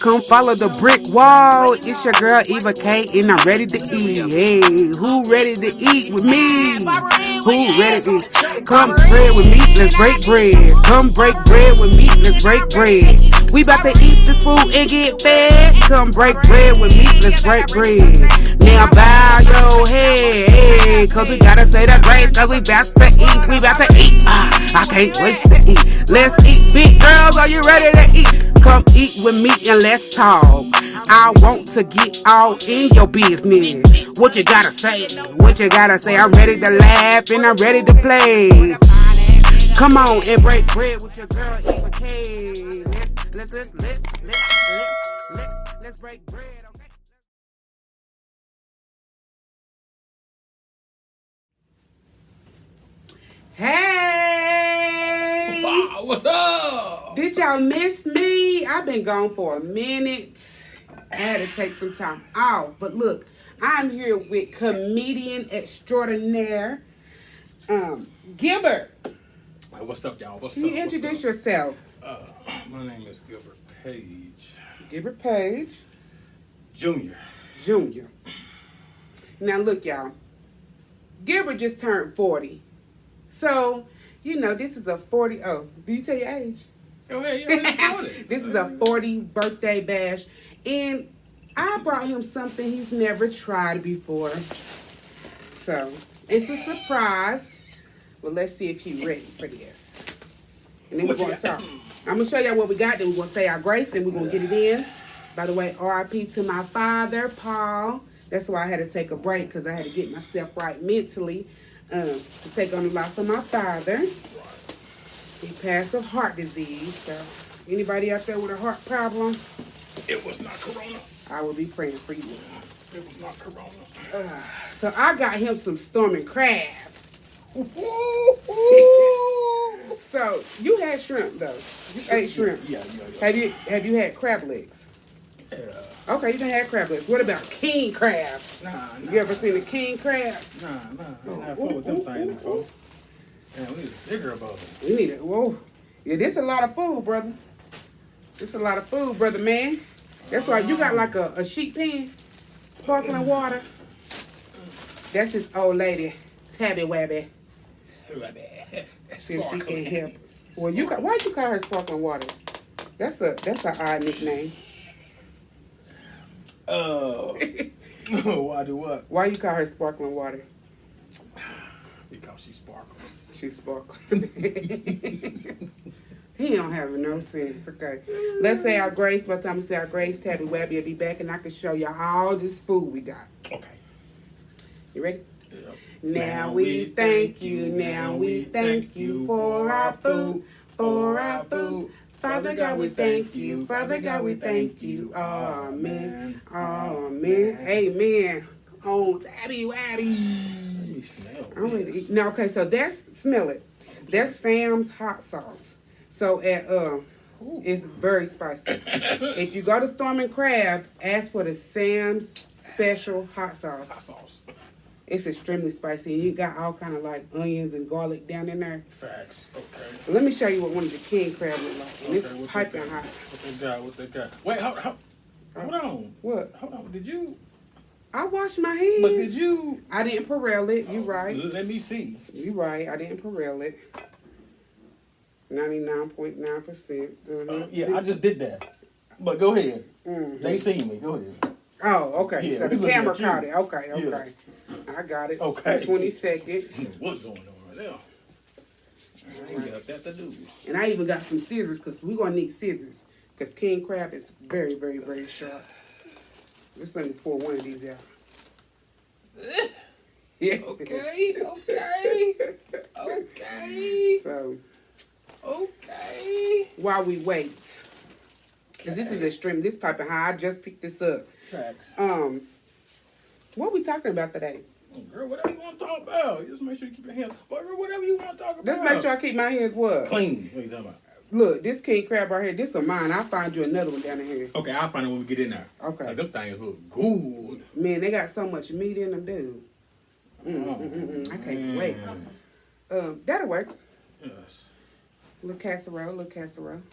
Come follow the brick wall. It's your girl Eva K, and I'm ready to eat. Hey, who ready to eat with me? Who ready to come bread with me? Let's break bread. Come break bread with me. Let's break bread. We about to eat this food and get fed. Come break bread with me. Let's break bread. Now bow your head, hey, cause we gotta say the grace, cause we about to eat. We about to eat. I can't wait to eat. Let's eat, big girls. Are you ready to eat? Come eat with me and let's talk. I want to get all in your business. What you gotta say? What you gotta say? I'm ready to laugh and I'm ready to play. Come on and break bread with your girl Eva K. Let's break bread. Okay? Hey! Wow, what's up? Did y'all miss me? I've been gone for a minute. I had to take some time off. But look, I'm here with comedian extraordinaire, Gilbert. Hey, what's up, y'all? What's Can you up? introduce yourself? My name is Gilbert Page Gilbert Page Jr. Jr. Now look, y'all. Gilbert just turned 40. So, you know, this is a 40. Oh, do you tell your age? Oh, hey, you already This is a 40 birthday bash. And I brought him something he's never tried before. So, it's a surprise. Well, let's see if he's ready for this. And then we're going to talk. I'm going to show y'all what we got. Then we're going to say our grace and we're going to get it in. By the way, RIP to my father, Paul. That's why I had to take a break, because I had to get myself right mentally to take on the loss of my father. He passed of heart disease. So, anybody out there with a heart problem, It was not Corona. I will be praying for you. It was not Corona. So I got him some storming crab. So you had shrimp though. You ate shrimp. Yeah. Have you had crab legs? Yeah. Okay, you done had crab legs. What about king crab? Nah. You ever seen a king crab? Nah. I ain't full with them things before. Yeah, we need a bigger about it. We need it. Whoa. Yeah, this a lot of food, brother. This a lot of food, brother, man. That's why you got like a sheep pen, sparkling water. That's his old lady, Tabby Wabby. See if she can help us. Well, why'd you call her sparkling water? That's an odd nickname. Why do what? Why you call her sparkling water? Because she sparkles. She sparkles. He don't have no sense. Okay. Let's say our grace. By the time we say our grace, Tabby Wabby will be back and I can show y'all all this food we got. Okay. You ready? Yep. Now we thank you for our food, Father God, we thank you. Father God, we thank you. Amen. Amen. Amen. Come on, Tabby Wabby. Let me smell I'm ready to this. eat. Now, okay, so smell it. That's Sam's hot sauce. So it's very spicy. If you go to Storming Crab, ask for the Sam's special hot sauce. Hot sauce. It's extremely spicy. And you got all kind of like onions and garlic down in there. Facts. Okay. But let me show you what one of the king crab look like. And it's piping hot. What they got? Wait, hold on. What? Hold on. Did you? I washed my hands. But did you? I didn't Perel it. You right. Let me see. You right. I didn't Perel it. 99.9%. Yeah, I just did that. But go ahead. Mm-hmm. They seen me. Go ahead. Oh, okay. Yeah, so the camera caught it. Okay. Yeah. I got it. Okay. 20 seconds. What's going on right now? I ain't got that to do. And I even got some scissors because we're going to need scissors. Because king crab is very, very, very sharp. Just let me pour one of these out. Yeah. Okay. So, Okay. while we wait, because this is extreme. This piping high. I just picked this up. Facts. What we talking about today? Girl, whatever you want to talk about. Just make sure you keep your hands. Whatever you want to talk about. Let's make sure I keep my hands what? Clean. What are you talking about? Look, this king crab right here, this is mine. I'll find you another one down in here. Okay, I'll find it when we get in there. Okay. Like, them things look good. Man, they got so much meat in them, dude. I can't wait. That'll work. Yes. Little casserole.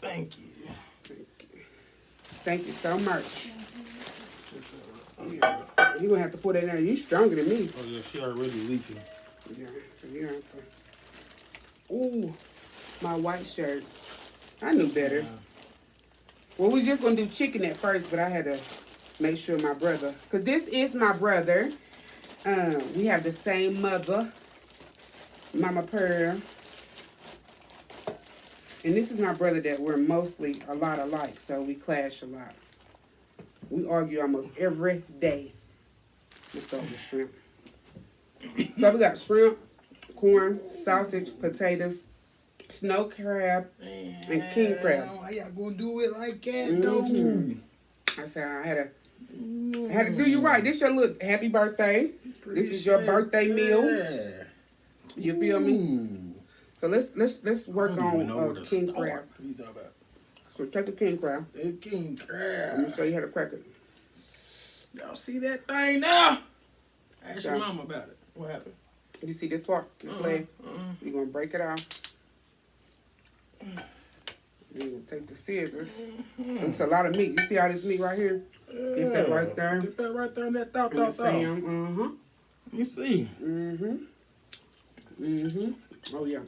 Thank you. Thank you. Thank you so much. Yeah. You gonna have to put that in there. You stronger than me. Oh yeah, she already leaking. Yeah, so you have to. Ooh, my white shirt. I knew better. Yeah. Well, we just gonna do chicken at first, but I had to make sure my brother, cause this is my brother. We have the same mother, Mama Pearl. And this is my brother that we're mostly a lot alike, so we clash a lot. We argue almost every day. Let's start with shrimp. So we got shrimp, corn, sausage, potatoes, snow crab, and king crab. How y'all gonna do it like that, though? I said I had to do you right. This your little happy birthday. This is your birthday meal. You feel me? So let's work on king crab. What you talking about? So take the king crab. The king crab. Let me show you how to crack it. Y'all see that thing now? Ask your mama about it. What happened? You see this part, this leg? You're gonna break it off. You're gonna take the scissors. It's a lot of meat. You see all this meat right here? Get that right there. Get that right there in that thought. Let me see. Oh yeah.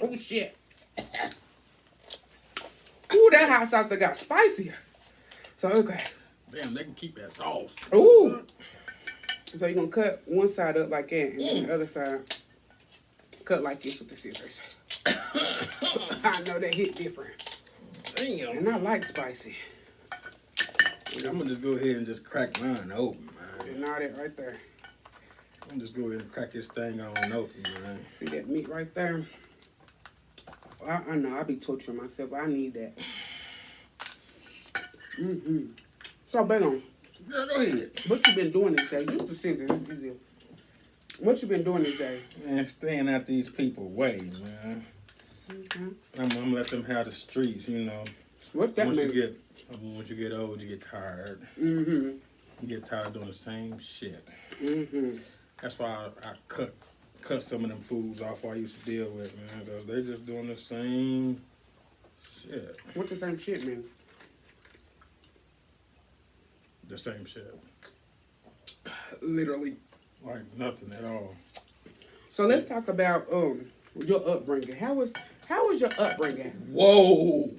Oh shit. Ooh, that hot sauce that got spicier. So okay. Damn, they can keep that sauce. Ooh. So you're gonna cut one side up like that, and then the other side cut like this with the scissors. I know that hit different. Damn. And I like spicy. I'm gonna just go ahead and just crack mine open, man. And all that right there. I'm gonna just go ahead and crack this thing on open, man. See that meat right there? I know, I be torturing myself, but I need that. So, Bang, Girl, go ahead. what you been doing this day? Use the scissors, it's easier. What you been doing this day? Man, staying out these people's way, man. Okay. I'm gonna let them have the streets, you know. What that Once mean? you get old, you get tired. Mm-hmm. You get tired of doing the same shit. Mm-hmm. That's why I cut some of them foods off I used to deal with, man. Cause they just doing the same shit. What the same shit mean? The same shit. Literally. Like nothing at all. So let's talk about your upbringing. How was your upbringing? Whoa!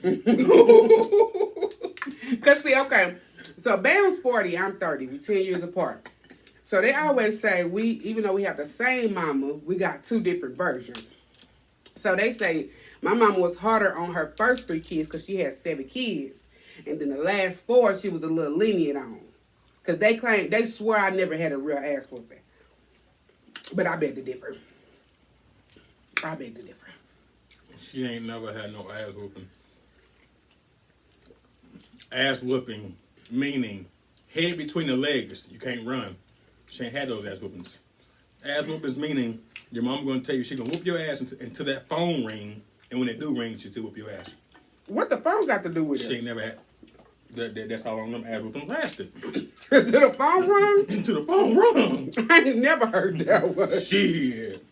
Cause see, okay, so Bam's 40, I'm 30. We 10 years apart. So they always say even though we have the same mama, we got two different versions. So they say my mama was harder on her first 3 kids because she had 7 kids, and then the last 4 she was a little lenient on. Cause they swear I never had a real ass whooping. But I beg to differ. She ain't never had no ass whooping. Ass whooping meaning head between the legs, you can't run. She ain't had those ass whoopings. Ass whoopings meaning your mom gonna tell you she gonna whoop your ass until that phone ring, and when it do ring, she still whoop your ass. What the phone got to do with it? She ain't never had. That's how long them ass whoopings lasted. To the phone rung? To the phone rung. I ain't never heard that one. Shit.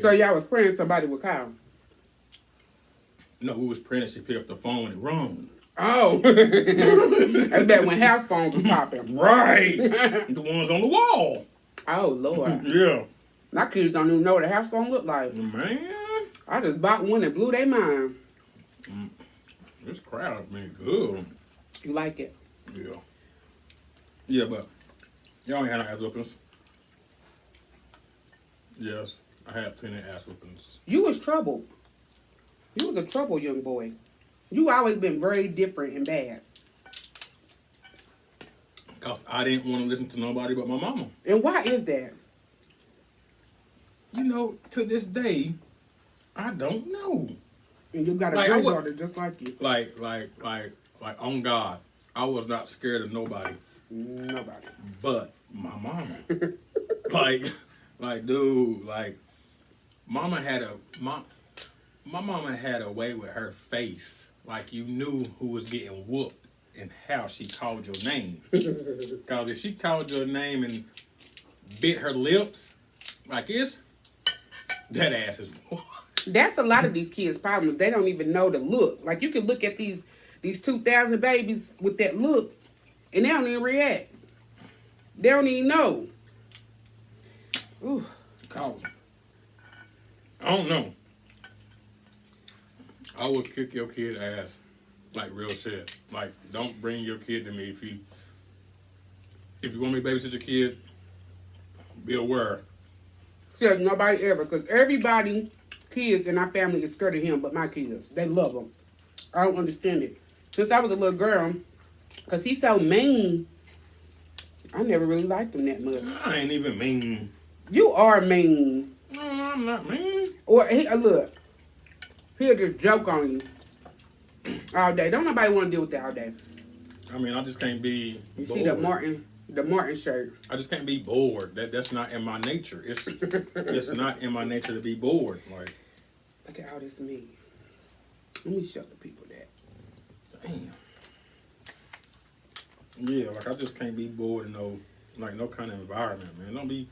So y'all was praying somebody would call? No, we was praying that she pick up the phone when it rung. Oh. That's back when house phones was popping. Right. The ones on the wall. Oh, Lord. Yeah. My kids don't even know what a house phone look like. Man. I just bought one that blew their mind. This crowd, man, good. You like it? Yeah. Yeah, but y'all ain't had no ass whoopings. Yes, I had plenty of ass whoopings. You was troubled. You was a troubled young boy. You always been very different and bad. Because I didn't want to listen to nobody but my mama. And why is that? You know, to this day, I don't know. And you got a granddaughter just like you. Like, on God, I was not scared of nobody. Nobody. But my mama. Dude, my mama had a way with her face. Like, you knew who was getting whooped and how she called your name. Because if she called your name and bit her lips like this, that ass is whooped. That's a lot of these kids' problems. They don't even know the look. Like, you can look at these these 2,000 babies with that look, and they don't even react. They don't even know. Ooh. Cause I don't know. I would kick your kid ass, like real shit. Like, don't bring your kid to me if you want me to babysit your kid. Be aware. Says nobody ever, because everybody, kids in our family is scared of him, but my kids, they love him. I don't understand it. Since I was a little girl, because he's so mean, I never really liked him that much. I ain't even mean. You are mean. No, I'm not mean. Or, look, he'll just joke on you all day. Don't nobody want to deal with that all day. I mean, I just can't be You bored. see the Martin shirt. I just can't be bored. That's not in my nature. It's not in my nature to be bored. Like, look at all this mean. Let me show the people that. damn. Yeah, like I just can't be bored in no kind of environment, man.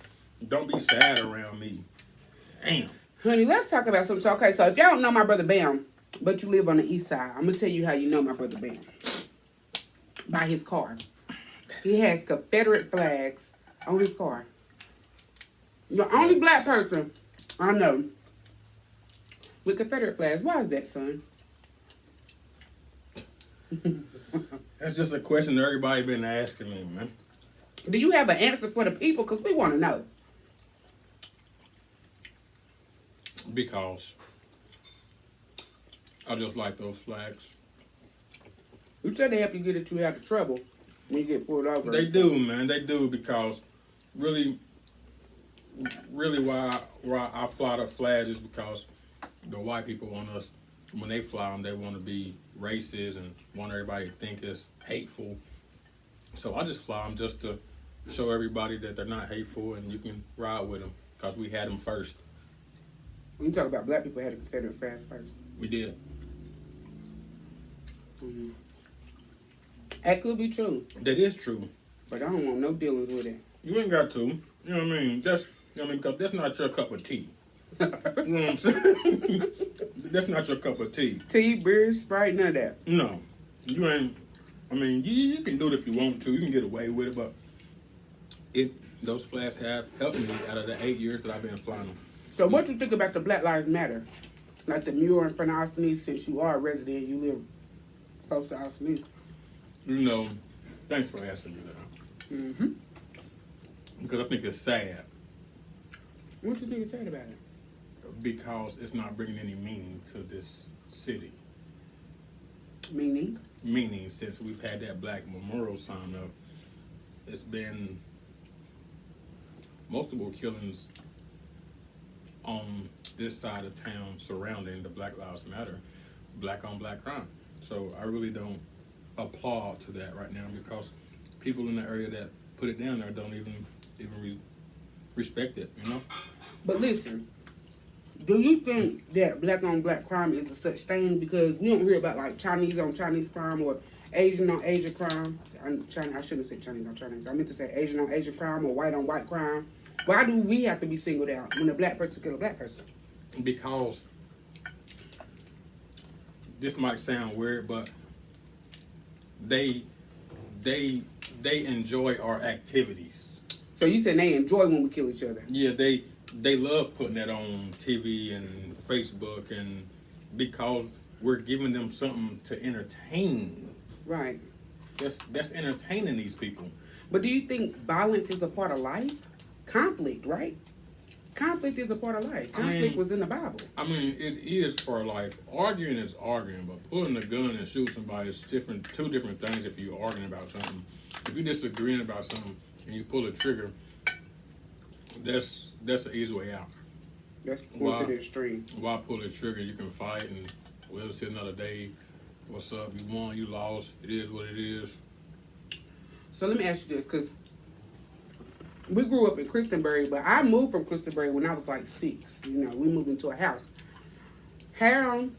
Don't be sad around me. Damn. Honey, let's talk about something. So, okay, so if y'all don't know my brother Bam, but you live on the east side, I'm going to tell you how you know my brother Bam. By his car. He has Confederate flags on his car. The only black person I know with Confederate flags. Why is that, son? That's just a question that everybody been asking me, man. Do you have an answer for the people? Because we want to know. Because I just like those flags. You said they help you get you out of trouble when you get pulled over. They do, man. They do, because really why I fly the flags is because the white people want us, when they fly them, they want to be racist and want everybody to think it's hateful. So I just fly them just to show everybody that they're not hateful and you can ride with them, because we had them first. When you talk about black people had a Confederate flag first. We did. Mm-hmm. That could be true. That is true. But I don't want no dealings with it. You ain't got to. You know what I mean? Because that's not your cup of tea. You know what I'm saying? That's not your cup of tea. Tea, beer, Sprite, none of that. No. You ain't. I mean, you can do it if you want to. You can get away with it, but those flags have helped me out of the 8 years that I've been flying them. So what you think about the Black Lives Matter? Like the mural in front of Austin, since you are a resident, you live close to Austin. You know, thanks for asking me that. Mm-hmm. Because I think it's sad. What you think is sad about it? Because it's not bringing any meaning to this city. Meaning? Meaning, since we've had that black memorial sign up, it's been multiple killings on this side of town surrounding the Black Lives Matter, black on black crime. So I really don't applaud to that right now, because people in the area that put it down there don't even respect it, you know? But listen, do you think that black on black crime is a such thing? Because we don't hear about like Chinese on Chinese crime or Asian on Asian crime. I shouldn't have said Chinese on Chinese. I meant to say Asian on Asian crime or white on white crime. Why do we have to be singled out when a black person kills a black person? Because this might sound weird, but they enjoy our activities. So you said they enjoy when we kill each other? Yeah, they love putting that on TV and Facebook, and because we're giving them something to entertain. Right. That's entertaining these people. But do you think violence is a part of life? Conflict, right? Conflict is a part of life. Conflict was in the Bible. I mean, it is part of life. Arguing is arguing, but pulling a gun and shooting somebody is different. Two different things. If you're arguing about something, if you're disagreeing about something and you pull a trigger, that's an easy way out. That's going to the extreme. Why pull a trigger? You can fight and we'll see another day. What's up? You won, you lost. It is what it is. So let me ask you this, because we grew up in Christianburg, but I moved from Christianburg when I was like 6. You know, we moved into a house. Harold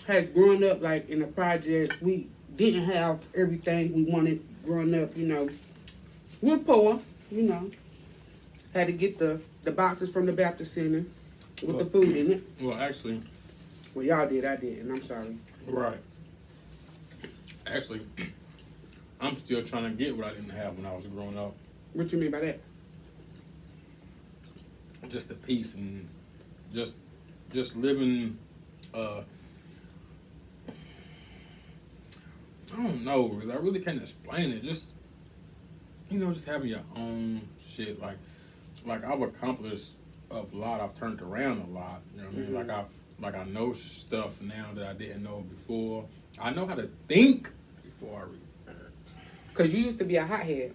has grown up like in the projects. We didn't have everything we wanted growing up, you know. We're poor, you know. Had to get the boxes from the Baptist Center with the food in it. Well, actually. Well, y'all did, I didn't. I'm sorry. Right. Actually, I'm still trying to get what I didn't have when I was growing up. What you mean by that? Just the peace and just living. I don't know. I really can't explain it. Just just having your own shit. Like I've accomplished a lot. I've turned around a lot. You know what I mean? Like I know stuff now that I didn't know before. I know how to think before I read. Because you used to be a hothead.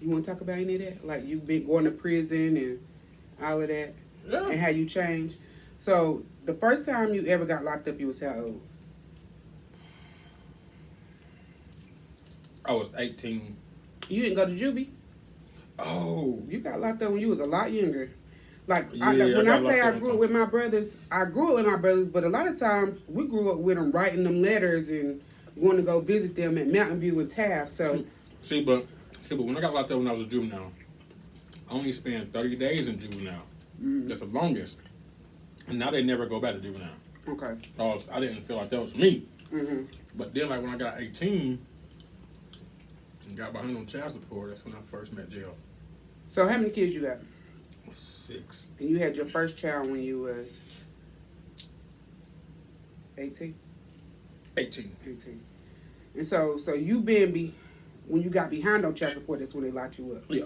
You want to talk about any of that? Like you've been going to prison and all of that? Yeah. And how you changed? So, the first time you ever got locked up, you was how old? I was 18. You didn't go to juvie? Oh. You got locked up when you was a lot younger. Like, Yeah, when I I got say locked I up grew up one with my brothers, I grew up with my brothers, but a lot of times we grew up with them writing them letters and going to go visit them at Mountain View and Taft. So, But when I got locked up when I was a juvenile, I only spent 30 days in juvenile. That's the longest. And now they never go back to juvenile. okay. Because I didn't feel like that was me. Mm-hmm. But then, like, when I got 18 and got behind on child support, that's when I first met jail. So, how many kids you got? 6. And you had your first child when you was 18? 18. 18. And so you when you got behind on child support, that's when they locked you up. Yeah.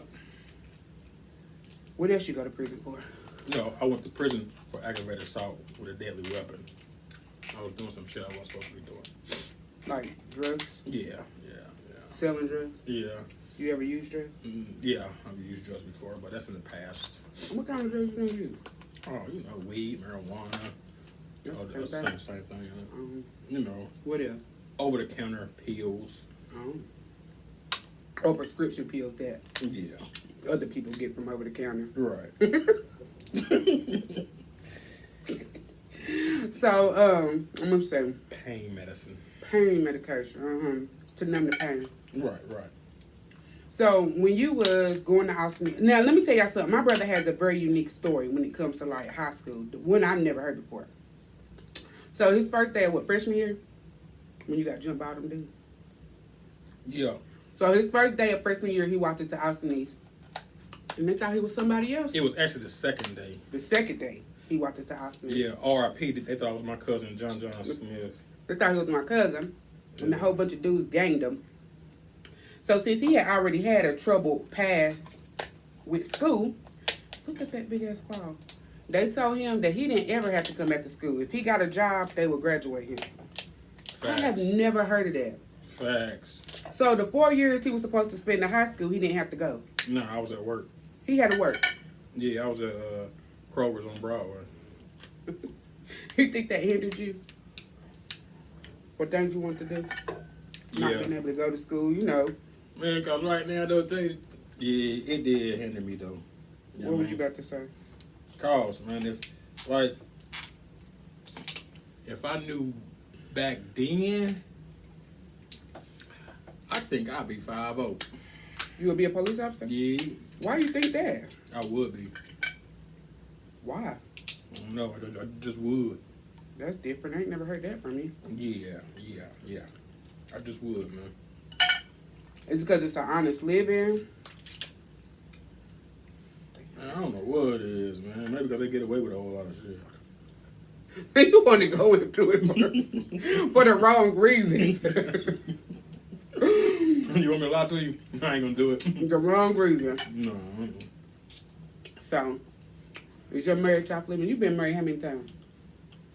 What else you go to prison for? I went to prison for aggravated assault with a deadly weapon. I was doing some shit I wasn't supposed to be doing. Like drugs? Yeah. Selling drugs? Yeah. You ever used drugs? Yeah, I've used drugs before, but that's in the past. What kind of drugs you gonna use? Oh, weed, marijuana. That's the That's same the thing. same thing. Um, What else? Over-the-counter pills. Or prescription pills that Yeah. other people get from over the counter. Right. So, I'm gonna say Pain medicine. pain medication. To numb the pain. Right. So when you was going to Austin, now let me tell y'all something. My brother has a very unique story when it comes to like high school, the one I've never heard before. So his first day of freshman year, when you got jumped by them dudes. Yeah. So his first day of freshman year, he walked into Austin East, and they thought he was somebody else. It was actually the second day. The second day, he walked into Austin East. Yeah, R.I.P. They thought it was my cousin, John Smith. They thought he was my cousin, and a whole bunch of dudes ganged him. So since he had already had a troubled past with school, look at that big ass claw. They told him that he didn't ever have to come back to school. If he got a job, they would graduate him. Facts. I have never heard of that. Facts. So the 4 years he was supposed to spend in high school, he didn't have to go. No, I was at work. He had to work. Yeah, I was at Kroger's on Broadway. You think that hindered you? What things you want to do? Not Yeah. being able to go to school, you know. Man, because right now, though, it did hinder me, though. What was you about to say? Cause, man, if I knew back then, I think I'd be 5'0". You would be a police officer? Yeah, Why you think that? I would be. Why? I don't know, I just would. That's different. I ain't never heard that from you. Yeah. I just would, man. It's because it's an honest living. Man, I don't know what it is, man. Maybe because they get away with a whole lot of shit. You want to go into it for the wrong reasons. You want me to lie to you? I ain't gonna do it. The wrong reason. No. So, is your marriage off limits? You've been married how many times?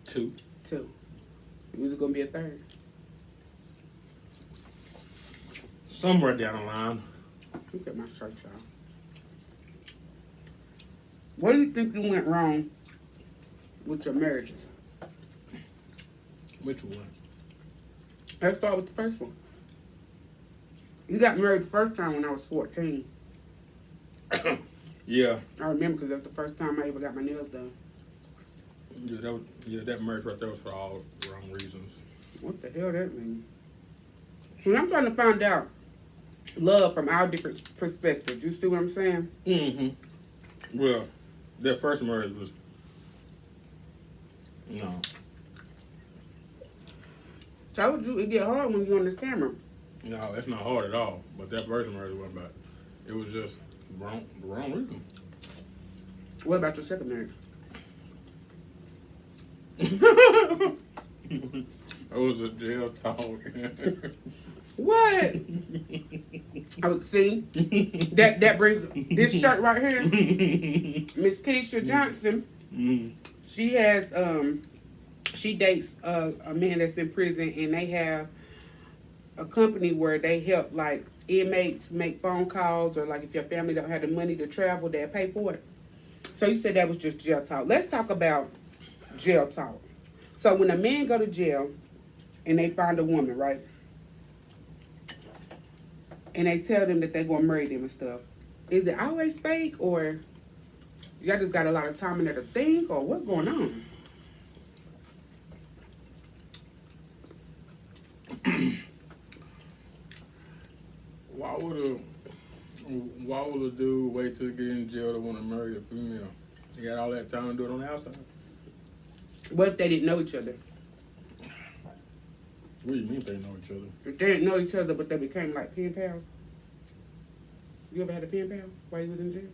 2. 2. Is it going to be a third? Somewhere down the line. Look at my shirt, y'all. What do you think you went wrong with your marriages? Which one? Let's start with the first one. You got married the first time when I was 14. Yeah. I remember because that's the first time I ever got my nails done. That marriage right there was for all the wrong reasons. What the hell that mean? When I'm trying to find out love from our different perspectives, you see what I'm saying? Mm-hmm. Well, that first marriage was, no. Told you it get hard when you're on this camera. No, that's not hard at all. But that version marriage wasn't bad. It was just the wrong reason. What about your second marriage? It was a jail talk. What? I was seeing that brings this shirt right here. Miss Keisha Johnson. She has she dates a man that's in prison, and they have a company where they help like inmates make phone calls, or like if your family don't have the money to travel, they'll pay for it. So you said that was just jail talk. Let's talk about jail talk. So when a man go to jail and they find a woman, right? And they tell them that they're gonna marry them and stuff. Is it always fake, or y'all just got a lot of time in there to think, or what's going on? Why would a dude wait till get in jail to want to marry a female? He got all that time to do it on the outside. What if they didn't know each other? What do you mean they know each other? If they didn't know each other, but they became like pen pals? You ever had a pen pal while you was in jail?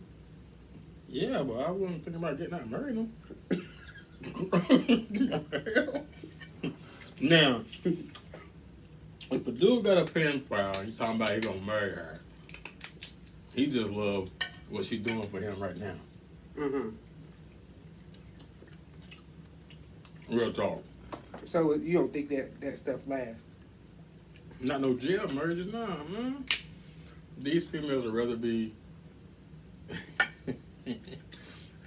Yeah, but I wasn't thinking about getting out and marrying them. Now, if a dude got a pen pal, you talking about he gonna marry her, he just love what she doing for him right now. Real talk. So you don't think that stuff lasts? Not no jail marriages, nah, man. These females would rather be.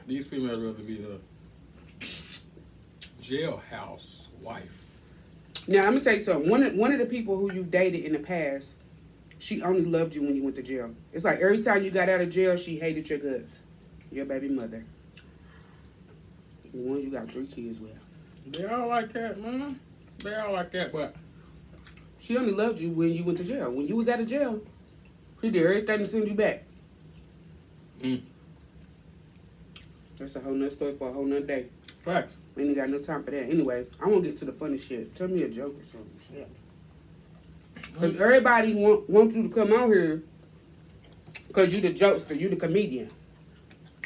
These females would rather be a jailhouse wife. Now I'm gonna tell you something. One of the people who you dated in the past, she only loved you when you went to jail. It's like every time you got out of jail, she hated your guts. Your baby mother. The one you got 3 kids with. They all like that, man. They all like that, but she only loved you when you went to jail. When you was out of jail, she did everything to send you back. That's a whole nother story for a whole nother day. Facts. We ain't got no time for that. Anyways, I want to get to the funny shit. Tell me a joke or something. Shit. Because everybody wants you to come out here because you the jokester, you the comedian.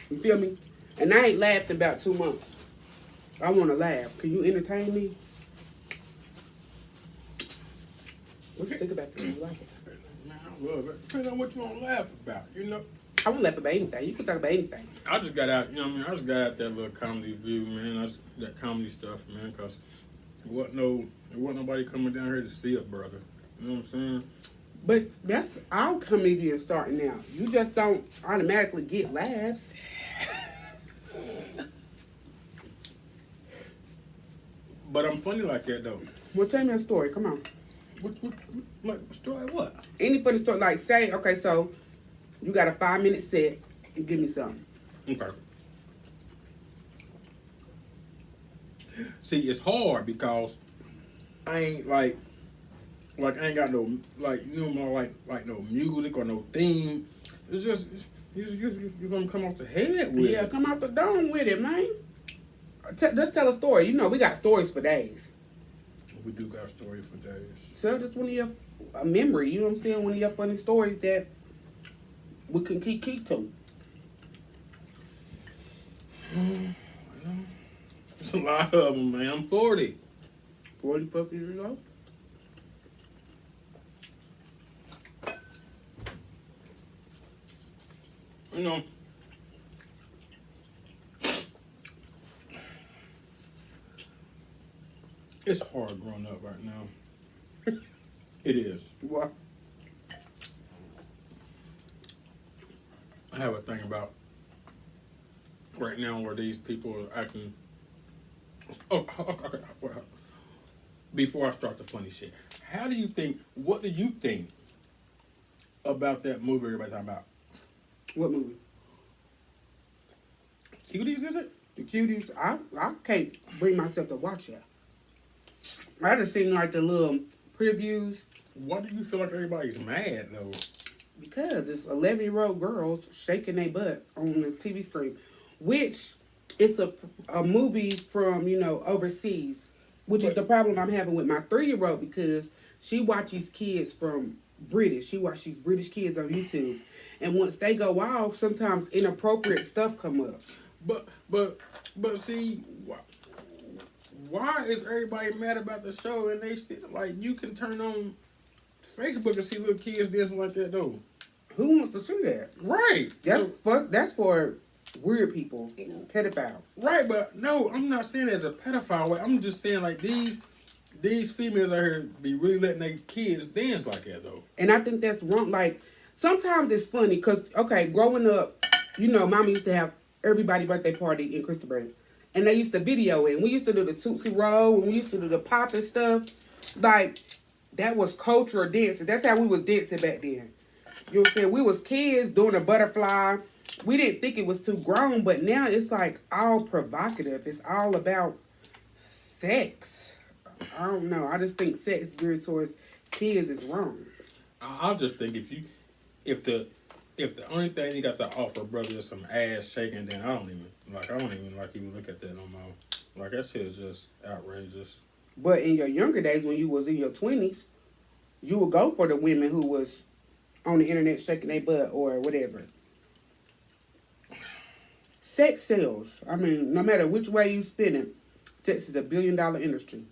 You feel me? And I ain't laughed in about 2 months. I want to laugh. Can you entertain me? What you think about this? You like it? Man, I love it. Depends on what you want to laugh about, you know? I want to laugh about anything. You can talk about anything. I just got out, you know what I mean? I just got out that little comedy view, man. That comedy stuff, man, because there wasn't nobody coming down here to see a brother. You know what I'm saying? But that's our comedians starting out. You just don't automatically get laughs. But I'm funny like that, though. Well, tell me a story. Come on. Like, story like what? Any funny story? Like, say, okay, so you got a 5-minute set and give me something. Okay. See, it's hard because I ain't like I ain't got no no music or no theme. It's just you're gonna come off the head with Yeah, it. come out the dome with it, man. Just tell a story. You know, we got stories for days. We do got stories for days. Tell just one of your a memory. You know what I'm saying? One of your funny stories that we can keep to. It's a lot of them, man. I'm 40. 40 fucking years old. You know, it's hard growing up right now. It is. What? I have a thing about right now where these people are acting. Okay. Well, before I start the funny shit, what do you think about that movie everybody's talking about? What movie? Cuties, is it? The Cuties. I can't bring myself to watch that. I just seen like the little previews. Why do you feel like everybody's mad though? Because it's 11-year-old girls shaking their butt on the TV screen, which it's a movie from, overseas. which is the problem I'm having with my 3-year-old because she watches kids from British. She watches British kids on YouTube, and once they go off, sometimes inappropriate stuff come up. But see, why is everybody mad about the show and they still like you can turn on Facebook and see little kids dancing like that though? Who wants to see that? Right. That's for weird people, pedophiles. Right, but no, I'm not saying it as a pedophile way. I'm just saying like these females out here be really letting their kids dance like that though. And I think that's wrong. Like sometimes it's funny because growing up, Mama used to have everybody birthday party in Christopher, and they used to video it. And we used to do the Tootsie Roll, and we used to do the pop and stuff. Like that was cultural dancing. That's how we was dancing back then. You know what I'm saying? We was kids doing a butterfly. We didn't think it was too grown, but now it's like all provocative. It's all about sex. I don't know. I just think sex geared towards kids is wrong. I just think if the only thing you got to offer, brother, is some ass shaking, then I don't even look at that no more. Like that shit is just outrageous. But in your younger days, when you was in your 20s, you would go for the women who was on the internet shaking their butt or whatever. Sex sells. I mean, no matter which way you spin it, sex is a $1 billion industry.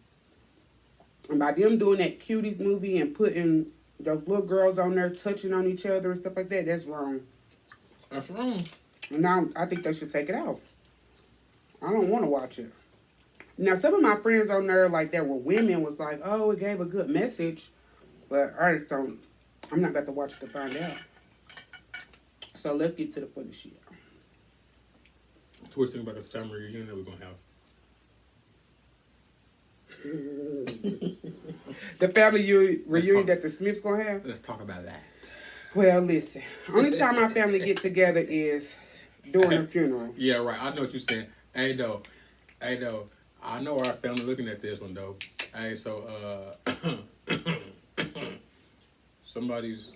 And by them doing that Cuties movie and putting those little girls on there touching on each other and stuff like that, that's wrong. That's wrong. And now I think they should take it off. I don't want to watch it. Now, some of my friends on there, like, that were women, was like, oh, it gave a good message. But I just don't. I'm not about to watch it to find out. So let's get to the funny shit. Twisting about the family reunion that we're going to have. The family reunion that the Smiths gonna have? Let's talk about that. Well, listen. Only time my family get together is during a funeral. Yeah, right. I know what you're saying. Hey, though. I know our family looking at this one, though. Hey, so, somebody's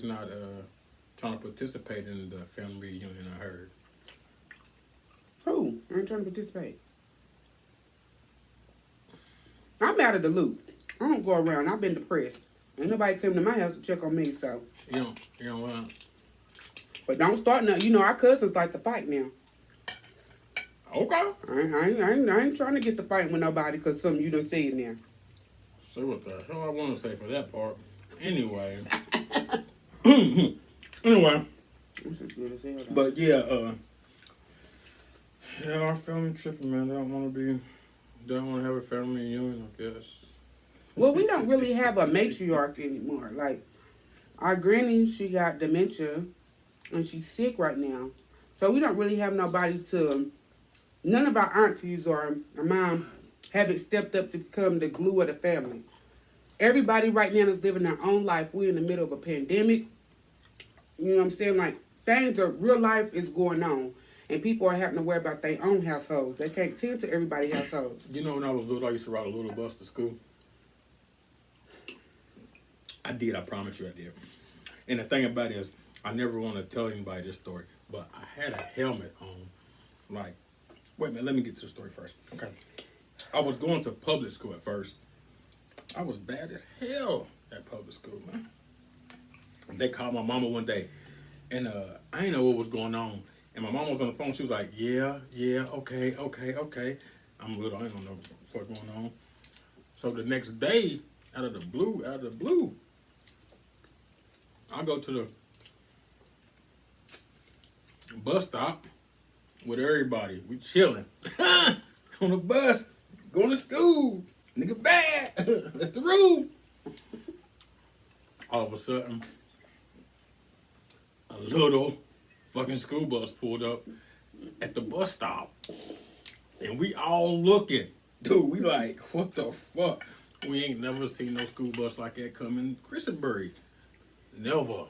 not trying to participate in the family reunion, I heard. Who? I ain't trying to participate. I'm out of the loop. I don't go around. I've been depressed. Ain't nobody come to my house to check on me, so. You don't want to. But don't start now. You know, our cousins like to fight now. Okay. I ain't trying to get to fight with nobody because something you done said now. Say what the hell I want to say for that part. Anyway. Anyway. This is good as hell. But yeah, our family tripping, man. They don't want to have a family reunion, I guess. Well, we don't really have a matriarch anymore. Like, our granny, she got dementia, and she's sick right now. So we don't really have nobody none of our aunties or our mom haven't stepped up to become the glue of the family. Everybody right now is living their own life. We're in the middle of a pandemic. You know what I'm saying? Like, real life is going on. And people are having to worry about their own households. They can't tend to everybody's households. You know, when I was little, I used to ride a little bus to school. I did, I promise you I did. And the thing about it is, I never want to tell anybody this story, but I had a helmet on. Like, wait a minute, let me get to the story first. Okay. I was going to public school at first. I was bad as hell at public school, man. They called my mama one day, and I didn't know what was going on. And my mom was on the phone. She was like, yeah, okay. I'm little. I don't know what's going on. So the next day, out of the blue, I go to the bus stop with everybody. We chilling on the bus, going to school. Nigga bad. That's the rule. All of a sudden, a little fucking school bus pulled up at the bus stop. And we all looking. Dude, we like, what the fuck? We ain't never seen no school bus like that come in Christopher. Never.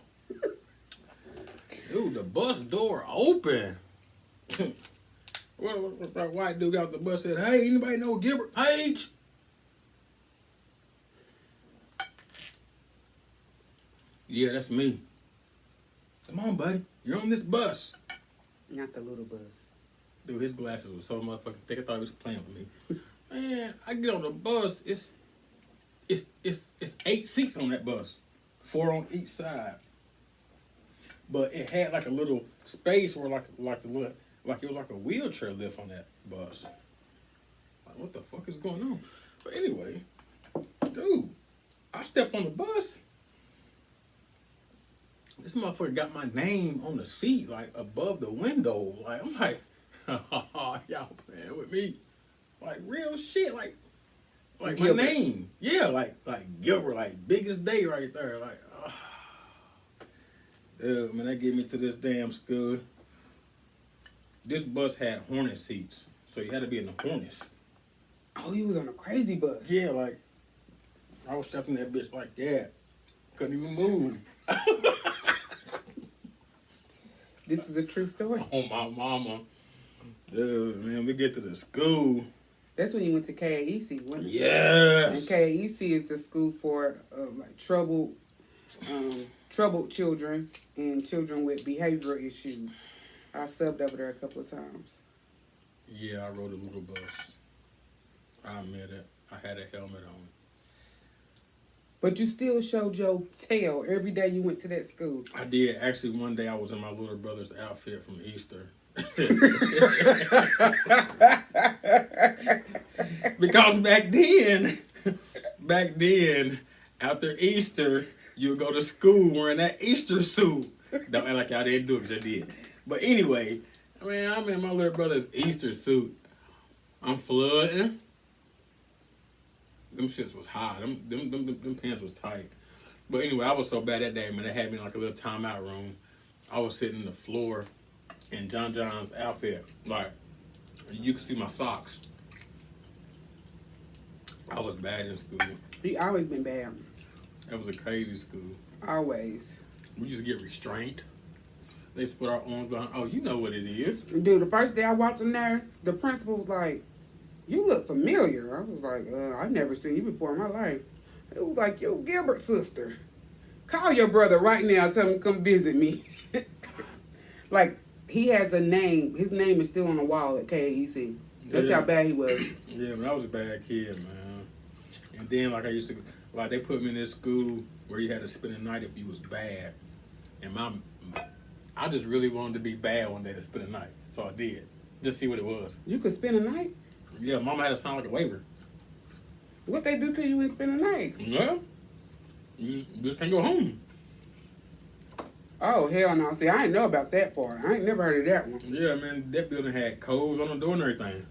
Dude, the bus door open. What that white dude got off the bus said, hey, anybody know Gilbert Page? Yeah, that's me. Come on, buddy. You're on this bus. Not the little bus. Dude, his glasses were so motherfucking thick. I thought he was playing with me. Man, I get on the bus. It's 8 seats on that bus, 4 on each side. But it had like a little space where like it was like a wheelchair lift on that bus. Like, what the fuck is going on? But anyway, dude, I stepped on the bus. This motherfucker got my name on the seat, like above the window. Like I'm like, y'all playing with me, like real shit, like Gilbert. my name, yeah, like Gilbert, like biggest day right there, like. Man, that get me to this damn school. This bus had Hornet seats, so you had to be in the Hornets. Oh, you was on a crazy bus. Yeah, like I was stuck in that bitch like that. Couldn't even move. This is a true story. Oh my mama. Dude, man, we get to the school. That's when you went to KAEC, wasn't it? Yes. And KAEC is the school for like troubled children and children with behavioral issues. I subbed over there a couple of times. Yeah, I rode a little bus. I admit it. I had a helmet on. But you still showed your tail every day you went to that school. I did. Actually, one day I was in my little brother's outfit from Easter. Because back then, after Easter, you would go to school wearing that Easter suit. Don't act like y'all didn't do it, because I did. But anyway, man, I'm in my little brother's Easter suit. I'm flooding. Them shits was high. Them pants was tight. But anyway, I was so bad that day, man. They had me in like a little timeout room. I was sitting on the floor in John John's outfit. Like, you could see my socks. I was bad in school. You always been bad. It was a crazy school. Always. We used to get restraint. They put our arms behind. Oh, you know what it is. Dude, the first day I walked in there, the principal was like, "You look familiar." I was like, "I've never seen you before in my life." It was like, "Yo, Gilbert's sister. Call your brother right now. Tell him to come visit me." Like, he has a name. His name is still on the wall at KAEC. That's how bad he was. Yeah, man, I was a bad kid, man. And then, like, they put me in this school where you had to spend the night if you was bad. And I just really wanted to be bad one day to spend the night. So I did. Just see what it was. You could spend a night? Yeah, Mama had to sign like a waiver. What they do to you when you spend the night? Yeah. You just can't go home. Oh, hell no. See, I didn't know about that part. I ain't never heard of that one. Yeah, man, that building had codes on the door and everything.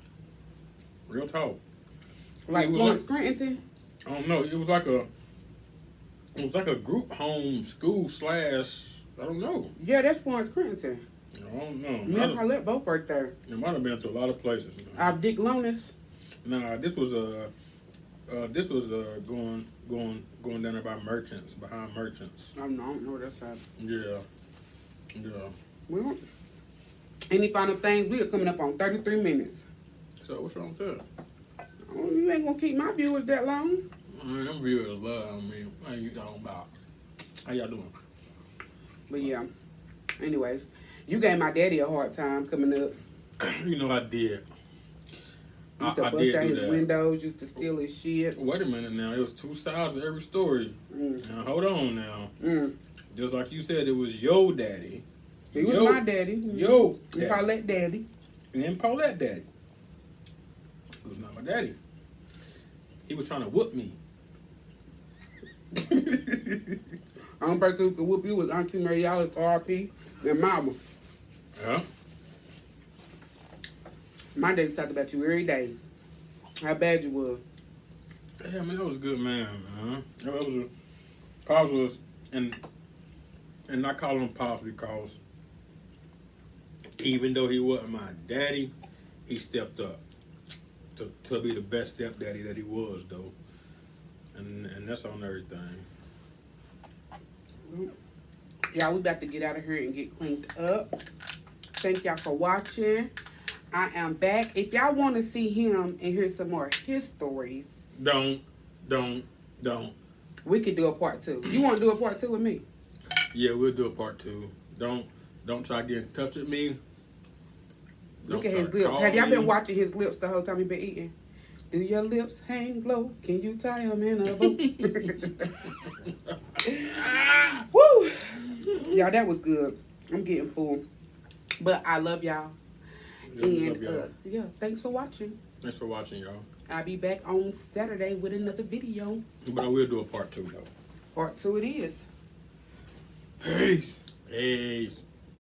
Real talk. Like Florence Scranton? I don't know. It was like a group home school / I don't know. Yeah, that's Florence Scranton. I don't know. Me and Paulette both right there. It might have been to a lot of places. Dick Lonis. Nah, this was going down there by Merchants, behind Merchants. I don't know where that's at. Yeah. Well, any final things? We are coming up on 33 minutes. So what's wrong with that? Oh, you ain't gonna keep my viewers that long. Man, them viewers love me. What are you talking about? How y'all doing? But yeah. Anyways, you gave my daddy a hard time coming up. You know I did. Used to bust out his windows, used to steal his shit. Wait a minute now. It was 2 sides to every story. Now, hold on now. Just like you said, it was your daddy. He was my daddy. Yo. And Paulette daddy. And then Paulette daddy. He was not my daddy. He was trying to whoop me. Only person who could whoop you was Auntie Mariala's RP and Mama. Yeah. My daddy talked about you every day. How bad you was. Yeah, man, that was a good man, man. Pops was, and I call him Pops because even though he wasn't my daddy, he stepped up to be the best stepdaddy that he was, though. And that's on everything. Y'all, we about to get out of here and get cleaned up. Thank y'all for watching. I am back. If y'all want to see him and hear some more of his stories, Don't. we could do a part 2. You want to do a part 2 with me? Yeah, we'll do a part 2. Don't try to get in touch with me. Look at his lips. Have y'all been watching his lips the whole time he been eating? Do your lips hang low? Can you tie them in a bow? Woo! Y'all, that was good. I'm getting full. But I love y'all. And yeah, thanks for watching. Thanks for watching, y'all. I'll be back on Saturday with another video. But I will do a part 2, though. Part 2 it is. Peace. Peace.